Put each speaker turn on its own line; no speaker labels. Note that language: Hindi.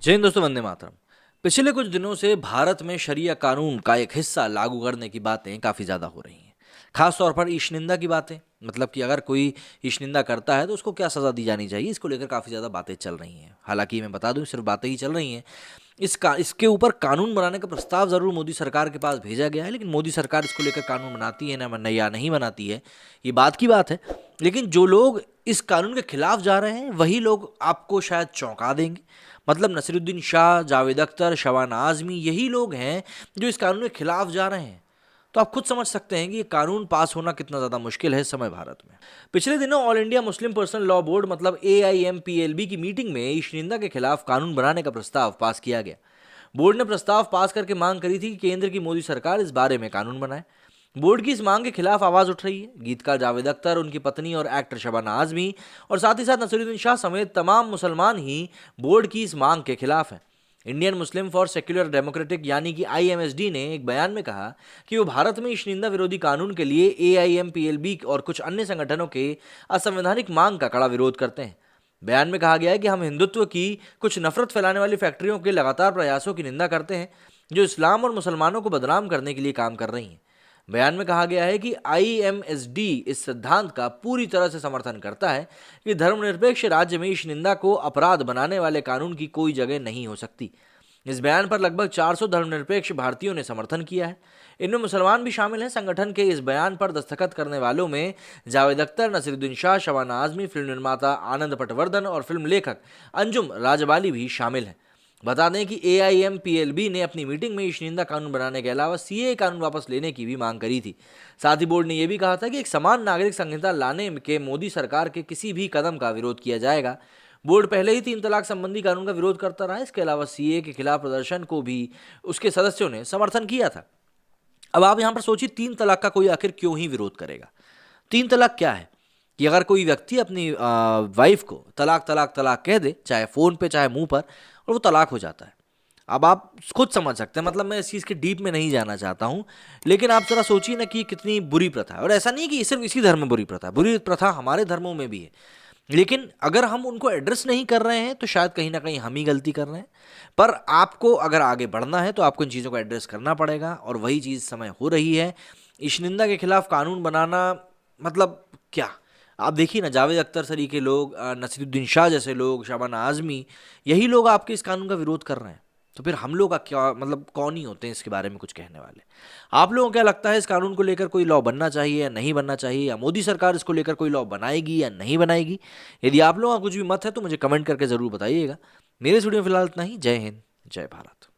जय हिंद दोस्तों, वंदे मातरम। पिछले कुछ दिनों से भारत में शरिया कानून का एक हिस्सा लागू करने की बातें काफ़ी ज़्यादा हो रही हैं। खास तौर पर ईशनिंदा की बातें, मतलब कि अगर कोई ईशनिंदा करता है तो उसको क्या सज़ा दी जानी चाहिए, इसको लेकर काफ़ी ज़्यादा बातें चल रही हैं। हालांकि मैं बता दूं, सिर्फ बातें ही चल रही हैं। इसके ऊपर कानून बनाने का प्रस्ताव ज़रूर मोदी सरकार के पास भेजा गया है, लेकिन मोदी सरकार इसको लेकर कानून बनाती है ना या नहीं बनाती है, ये बात की बात है। लेकिन जो लोग इस कानून के खिलाफ जा रहे हैं वही लोग आपको शायद चौंका देंगे। मतलब नसीरुद्दीन शाह, जावेद अख्तर, शबाना आजमी, यही लोग हैं जो इस कानून के खिलाफ जा रहे हैं। तो आप खुद समझ सकते हैं कि ये कानून पास होना कितना ज़्यादा मुश्किल है इस समय भारत में। पिछले दिनों all India Muslim personal law board मतलब AIMPLB की मीटिंग में ईशनिंदा के खिलाफ कानून बनाने का प्रस्ताव पास किया गया। बोर्ड ने प्रस्ताव पास करके मांग करी थी कि केंद्र की मोदी सरकार इस बारे में कानून बनाए। बोर्ड की इस मांग के खिलाफ आवाज उठ रही है। गीतकार जावेद अख्तर, उनकी पत्नी और एक्टर शबाना आजमी और साथ ही साथ नसीरुद्दीन शाह समेत तमाम मुसलमान ही बोर्ड की इस मांग के खिलाफ हैं। Indian Muslim for secular democratic यानी कि IMSD ने एक बयान में कहा कि वो भारत में ईशनिंदा विरोधी कानून के लिए AIMPLB और कुछ अन्य संगठनों के असंवैधानिक मांग का कड़ा विरोध करते हैं। बयान में कहा गया है कि हम हिंदुत्व की कुछ नफरत फैलाने वाली फैक्ट्रियों के लगातार प्रयासों की निंदा करते हैं जो इस्लाम और मुसलमानों को बदनाम करने के लिए काम कर रही हैं। बयान में कहा गया है कि IMSD इस सिद्धांत का पूरी तरह से समर्थन करता है कि धर्मनिरपेक्ष राज्य में ईशनिंदा को अपराध बनाने वाले कानून की कोई जगह नहीं हो सकती। इस बयान पर लगभग 400 धर्मनिरपेक्ष भारतीयों ने समर्थन किया है। इनमें मुसलमान भी शामिल हैं। संगठन के इस बयान पर दस्तखत करने वालों में जावेद अख्तर, नसीरुद्दीन शाह, शबाना आजमी, फिल्म निर्माता आनंद पटवर्धन और फिल्म लेखक अंजुम राजबाली भी शामिल हैं। बता दें कि AIMPLB ने अपनी मीटिंग में ईशनिंदा कानून बनाने के अलावा CAA कानून वापस लेने की भी मांग करी थी। साथ ही बोर्ड ने यह भी कहा था कि एक समान नागरिक संहिता लाने के मोदी सरकार के किसी भी कदम का विरोध किया जाएगा। बोर्ड पहले ही 3 तलाक संबंधी कानून का विरोध करता रहा है। इसके अलावा CAA के खिलाफ प्रदर्शन को भी उसके सदस्यों ने समर्थन किया था। अब आप यहाँ पर सोचिए, 3 तलाक का कोई आखिर क्यों ही विरोध करेगा। 3 तलाक क्या है कि अगर कोई व्यक्ति अपनी वाइफ को तलाक तलाक तलाक कह दे, चाहे फ़ोन पे चाहे मुंह पर, और वो तलाक हो जाता है। अब आप खुद समझ सकते हैं, मतलब मैं इस चीज़ के डीप में नहीं जाना चाहता हूँ, लेकिन आप ज़रा सोचिए ना कि कितनी बुरी प्रथा है। और ऐसा नहीं कि सिर्फ इसी धर्म में बुरी प्रथा है, बुरी प्रथा हमारे धर्मों में भी है। लेकिन अगर हम उनको एड्रेस नहीं कर रहे हैं तो शायद कहीं ना कहीं हम ही गलती कर रहे हैं। पर आपको अगर आगे बढ़ना है तो आपको इन चीज़ों को एड्रेस करना पड़ेगा, और वही चीज़ समय हो रही है। ईशनिंदा के खिलाफ कानून बनाना मतलब क्या? आप देखिए ना, जावेद अख्तर सरी के लोग, नसीरुद्दीन शाह जैसे लोग, शबाना आजमी, यही लोग आपके इस कानून का विरोध कर रहे हैं। तो फिर हम लोग का क्या मतलब, कौन ही होते हैं इसके बारे में कुछ कहने वाले? आप लोगों को क्या लगता है, इस कानून को लेकर कोई लॉ बनना चाहिए या नहीं बनना चाहिए, या मोदी सरकार इसको लेकर कोई लॉ बनाएगी या नहीं बनाएगी? यदि आप लोगों का कुछ भी मत है तो मुझे कमेंट करके ज़रूर बताइएगा। मेरे इस वीडियो में फिलहाल इतना ही। जय हिंद, जय भारत।